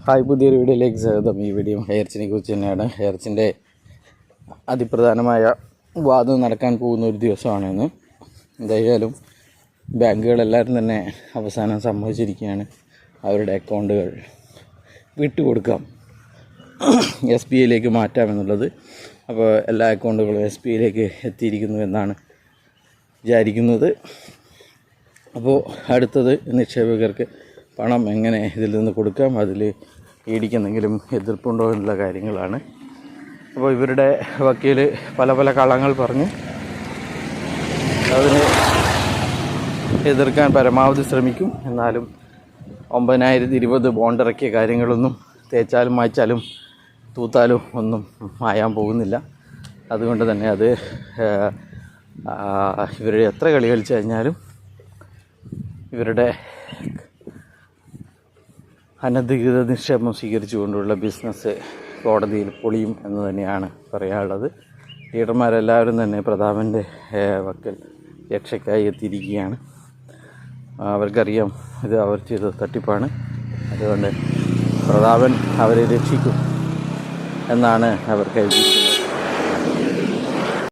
Hi, പുതിയൊരു വീഡിയോയിലേക്ക് സ്വാഗതം. ഈ വീഡിയോ ഹെയർച്ചിനെ കുറിച്ച് തന്നെയാണ്. ഹെയർച്ചിൻ്റെ അതിപ്രധാനമായ വാദം നടക്കാൻ പോകുന്ന ഒരു ദിവസമാണെന്ന്. എന്തായാലും ബാങ്കുകളെല്ലാവരും തന്നെ അവസാനം സമ്മതിച്ചിരിക്കുകയാണ്. അവരുടെ അക്കൗണ്ടുകൾ വിട്ടുകൊടുക്കാം, SBIയിലേക്ക് മാറ്റാമെന്നുള്ളത്. അപ്പോൾ എല്ലാ അക്കൗണ്ടുകളും SBIയിലേക്ക് എത്തിയിരിക്കുന്നു എന്നാണ് വിചാരിക്കുന്നത്. അപ്പോൾ അടുത്തത് നിക്ഷേപകർക്ക് പണം എങ്ങനെ ഇതിൽ നിന്ന് കൊടുക്കാം, അതിൽ എന്തെങ്കിലും എതിർപ്പുണ്ടോ എന്നുള്ള കാര്യങ്ങളാണ്. അപ്പോൾ ഇവരുടെ വക്കീൽ പല കള്ളങ്ങൾ പറഞ്ഞ് അതിനെ എതിർക്കാൻ പരമാവധി ശ്രമിക്കും. എന്നാലും 9020 ബോണ്ടിറക്കിയ കാര്യങ്ങളൊന്നും തേച്ചാലും മായ്ച്ചാലും തൂത്താലും ഒന്നും മായാൻ പോകുന്നില്ല. അതുകൊണ്ട് തന്നെ അത് ഇവരുടെ എത്ര കളി കളിച്ചു കഴിഞ്ഞാലും ഇവരുടെ അനധികൃത നിക്ഷേപം സ്വീകരിച്ചുകൊണ്ടുള്ള ബിസിനസ് കോടതിയിൽ പൊളിയും എന്ന് തന്നെയാണ് പറയാനുള്ളത്. ലീഡർമാരെല്ലാവരും തന്നെ പ്രതാപൻ്റെ വക്കൽ രക്ഷയ്ക്കായി എത്തിയിരിക്കുകയാണ്. അവർക്കറിയാം ഇത് അവർ ചെയ്ത തട്ടിപ്പാണ്. അതുകൊണ്ട് പ്രതാപൻ അവരെ രക്ഷിക്കും എന്നാണ് അവർ കരുതിയിരിക്കുന്നത്.